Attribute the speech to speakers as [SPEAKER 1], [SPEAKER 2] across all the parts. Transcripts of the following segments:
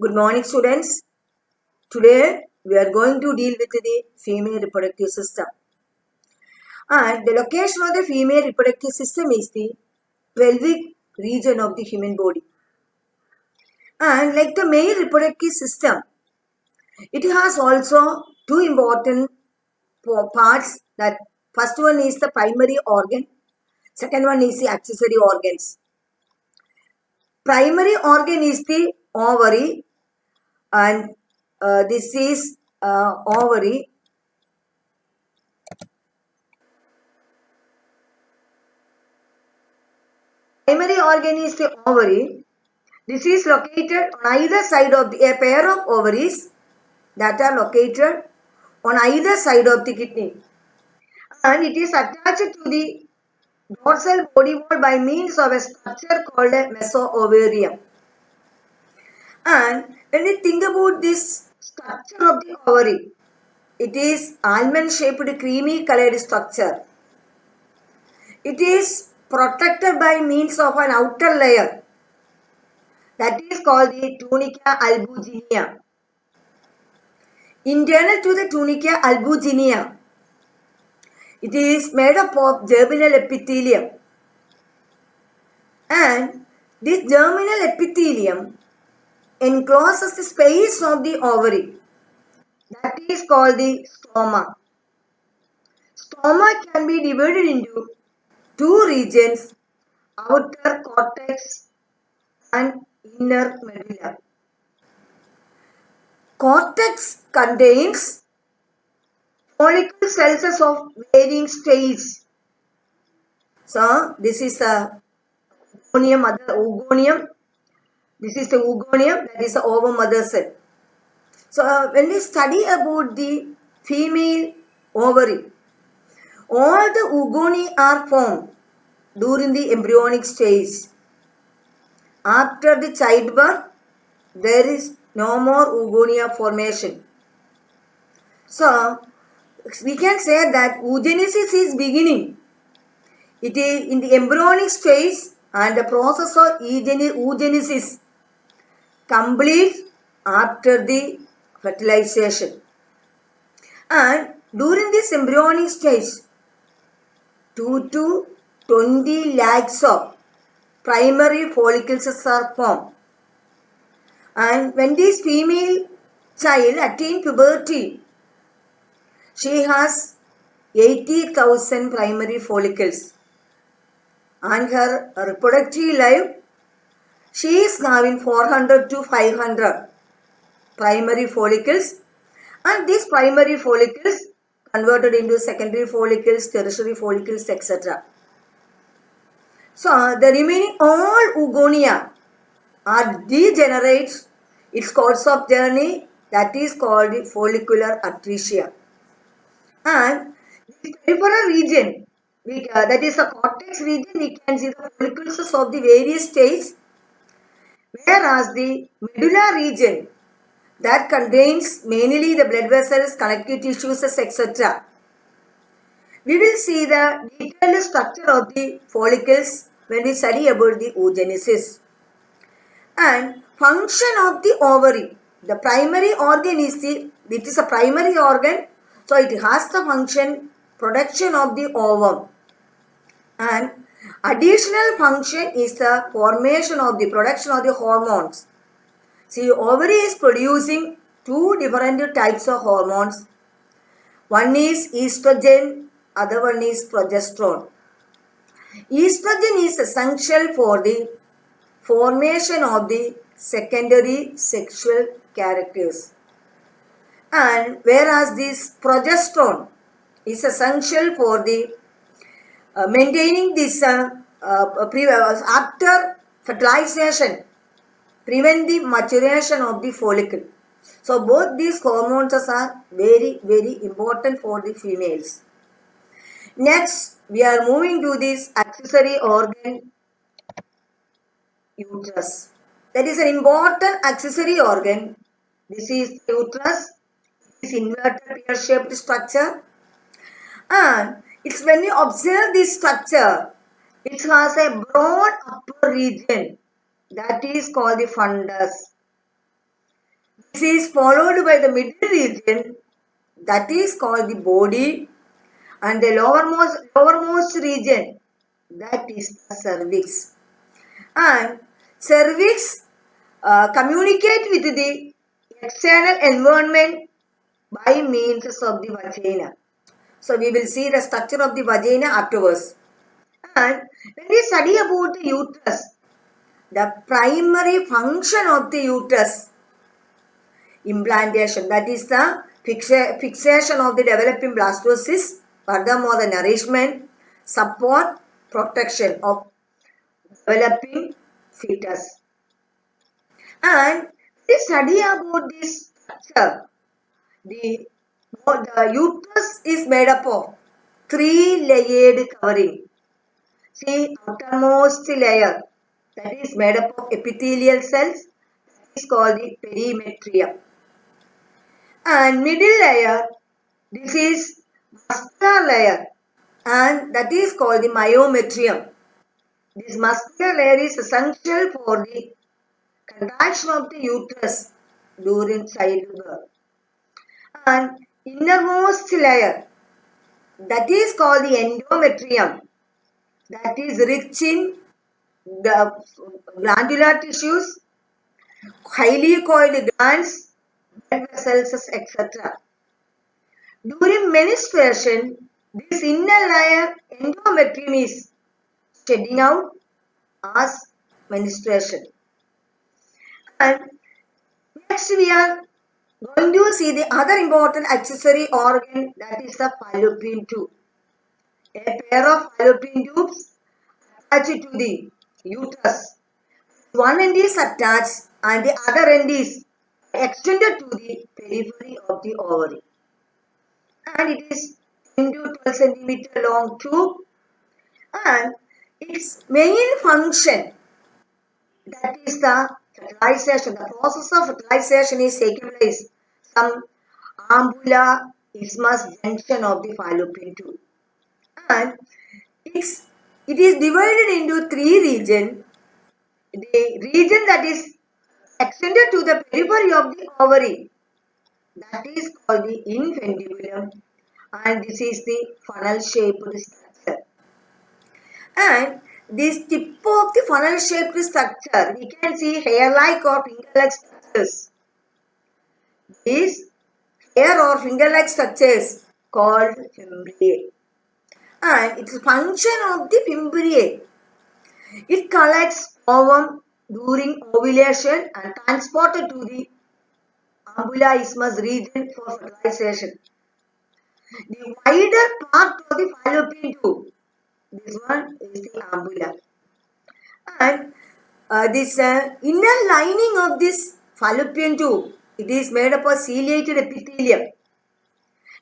[SPEAKER 1] Good morning, students. Today we are going to deal with the female reproductive system. And the location of the female reproductive system is the pelvic region of the human body. And like the male reproductive system, it has also two important parts. That first one is the primary organ, second one is the accessory organs. Primary organ is the ovary, and this is ovary. Primary organ is the ovary. This is located on either side of a pair of ovaries that are located on either side of the kidney, and it is attached to the dorsal body wall by means of a structure called a mesoovarium. And when we think about this structure of the ovary, it is almond shaped creamy colored structure. It is protected by means of an outer layer that is called the tunica albuginea. Internal to the tunica albuginea, it is made up of germinal epithelium, and this germinal epithelium encloses the space of the ovary that is called the stoma. Stoma can be divided into two regions, outer cortex and inner medulla. Cortex contains follicle cells of varying stage. So this is a oogonium. This is the oogonium, that is the ovum mother cell. So when we study about the female ovary, all the oogoni are formed during the embryonic stage. After the childbirth, there is no more oogonia formation. So we can say that oogenesis is beginning. It is in the embryonic stage, and the process of oogenesis completes after the fertilization. And during this embryonic stage, 2 to 20 lakhs of primary follicles are formed. And when this female child attains puberty, she has 80,000 primary follicles. And her reproductive life, she is having 400 to 500 primary follicles, and these primary follicles converted into secondary follicles, tertiary follicles, etc. So the remaining all oogonia are degenerate its course of journey, that is called the follicular atresia. And the peripheral region, that is the cortex region, we can see the follicles of the various stages, whereas the medulla region, that contains mainly the blood vessels, connective tissues, etc. We will see the detailed structure of the follicles when we study about the oogenesis. And function of the ovary. The primary organ is it is a primary organ, so it has the function production of the ovum. And additional function is the formation of the production of the hormones. See, ovary is producing two different types of hormones. One is estrogen, other one is progesterone. Estrogen is essential for the formation of the secondary sexual characters, and whereas this progesterone is essential for the maintaining this after fertilization, prevent the maturation of the follicle. So both these hormones are very, very important for the females. Next, we are moving to this accessory organ, uterus. That is an important accessory organ. This is uterus. It is inverted pear-shaped structure, and it's when you observe this structure, it has a broad upper region that is called the fundus. This is followed by the middle region, that is called the body, and the lowermost region, that is the cervix. And cervix communicate with the external environment by means of the vagina. So we will see the structure of the vagina afterwards. And when we study about the uterus, the primary function of the uterus, implantation, that is the fixation of the developing blastocyst, furthermore the nourishment, support, protection of developing fetus. And we study about this structure. The uterus is made up of 3-layered covering. See, outermost layer, that is made up of epithelial cells, that is called the perimetrium. And middle layer, this is muscular layer, and that is called the myometrium. This muscular layer is essential for the contraction of the uterus during childbirth. And innermost layer, that is called the endometrium, that is rich in the glandular tissues, highly coiled glands, blood vessels, etc. During menstruation, this inner layer endometrium is shedding out as menstruation. And next we are going to see the other important accessory organ, that is the fallopian tube. A pair of fallopian tubes attached to the uterus. One end is attached and the other end is extended to the periphery of the ovary. And it is 10 to 12 centimeter long tube, and its main function, that is the fertilization. The process of fertilization is taking place some ambula isthmus junction of the fallopian tube. And it is divided into 3 regions. The region that is extended to the periphery of the ovary, that is called the infundibulum, and this is the funnel shaped structure. And this tip of the funnel shaped structure, we can see hair-like or finger-like structures. These hair or finger-like structures called fimbriae. And its function of the fimbriae, it collects ovum during ovulation and transported to the ambula isthmus region for fertilization. The wider part of the fallopian tube, this one is the ambula. And this inner lining of this fallopian tube, it is made up of ciliated epithelium.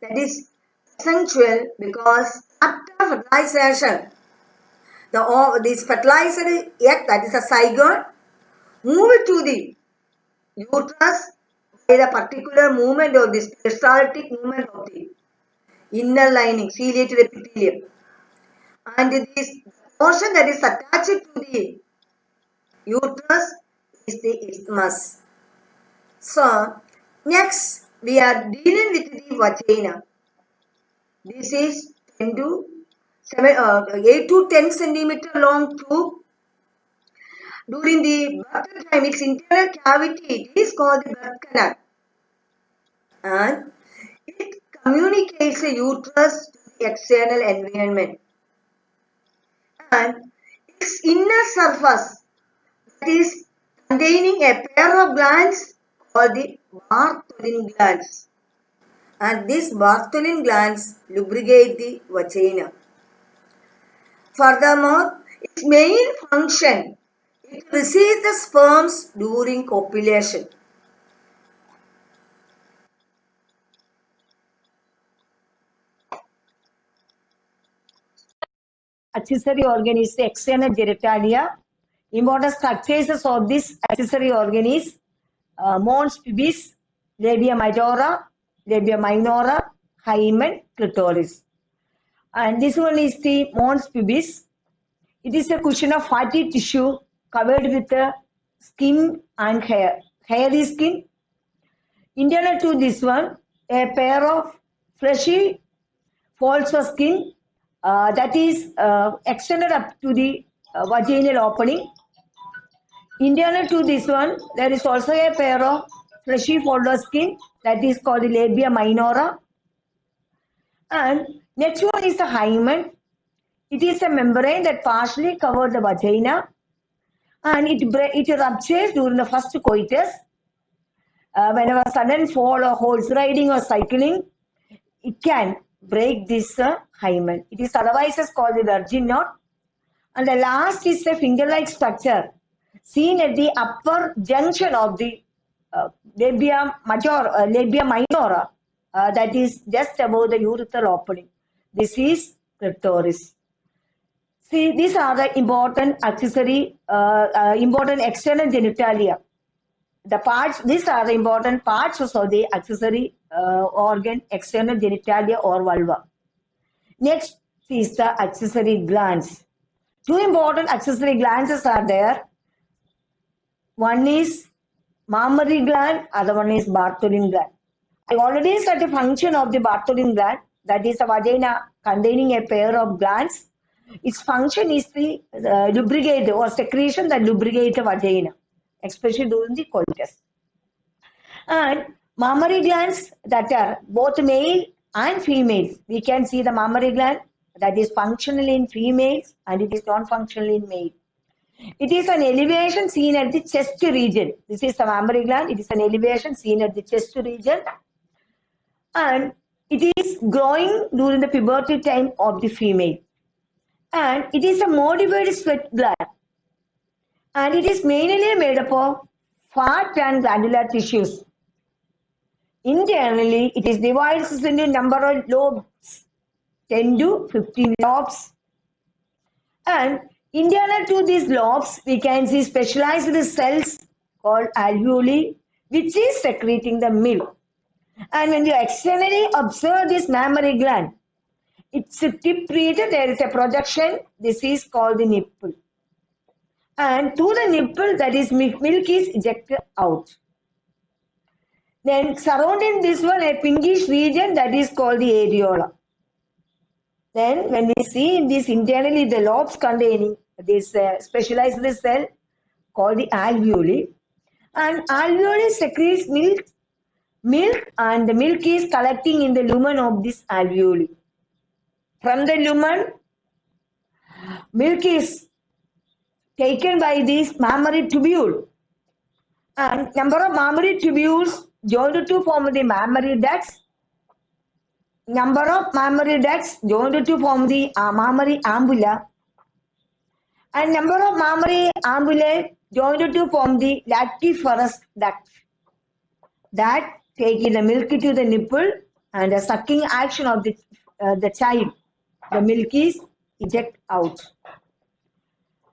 [SPEAKER 1] That is essential because after fertilization, this fertilized egg, that is a zygote, move to the uterus by the particular movement of this peristaltic movement of the inner lining, ciliated epithelium. And this portion that is attached to the uterus is the isthmus. So, next we are dealing with the vagina. This is 8 to 10 centimeter long tube. During the birth time, its internal cavity is called the birth canal, and it communicates the uterus to the external environment. And its inner surface, that is containing a pair of glands called the Bartholin glands. And these Bartholin glands lubricate the vagina. Furthermore, its main function, it receives the sperms during copulation. Accessory organ is the external genitalia. Important structures of this accessory organ is mons pubis, labia majora, labia minora, hymen, clitoris. And this one is the mons pubis. It is a cushion of fatty tissue covered with skin and hair, hairy skin, Internal to this one, a pair of fleshy folds of skin that is extended up to the vaginal opening. Internal to this one, there is also a pair of fleshy fold of skin that is called the labia minora. And next one is the hymen. It is a membrane that partially covers the vagina, and it ruptures during the first coitus. Whenever sudden fall or horse riding or cycling, it can break this hymen. It is otherwise called the virgin knot. And the last is a finger-like structure seen at the upper junction of the labia minora, that is just above the urethral opening. This is clitoris. See, these are the important important external genitalia. The parts, these are the important parts of the accessory organ, external genitalia or vulva. Next is the accessory glands. Two important accessory glands are there. One is mammary gland, other one is Bartholin gland. I already said the function of the Bartholin gland, that is a vagina containing a pair of glands. Its function is to lubricate or secretion that lubricate the vagina, especially during the coitus. And mammary glands that are both male and female. We can see the mammary gland that is functional in females and it is non-functional in male. It is an elevation seen at the chest region. This is the mammary gland. It is an elevation seen at the chest region. And it is growing during the puberty time of the female. And it is a modified sweat gland. And it is mainly made up of fat and glandular tissues. Internally, it is divided into a number of lobes, 10 to 15 lobes. And internal to these lobes, we can see specialized cells called alveoli, which is secreting the milk. And when you externally observe this mammary gland, its tip region, there is a projection. This is called the nipple. And through the nipple, that is milk is ejected out. Then surrounding this one, a pinkish region that is called the areola. Then when we see in this internally the lobes containing this specialized cell called the alveoli, and alveoli secretes milk and the milk is collecting in the lumen of this alveoli. From the lumen, milk is taken by this mammary tubule, and number of mammary tubules joined to form the mammary ducts. Number of mammary ducts joined to form the mammary ampulla, and number of mammary ampullae joined to form the lactiferous duct that taking the milk to the nipple and the sucking action of the child. The milk is ejected out.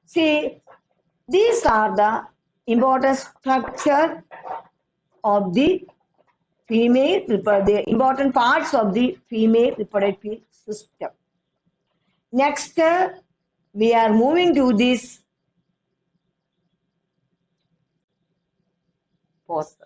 [SPEAKER 1] See, these are the important structure of the female, the important parts of the female reproductive system. Next, we are moving to this pause.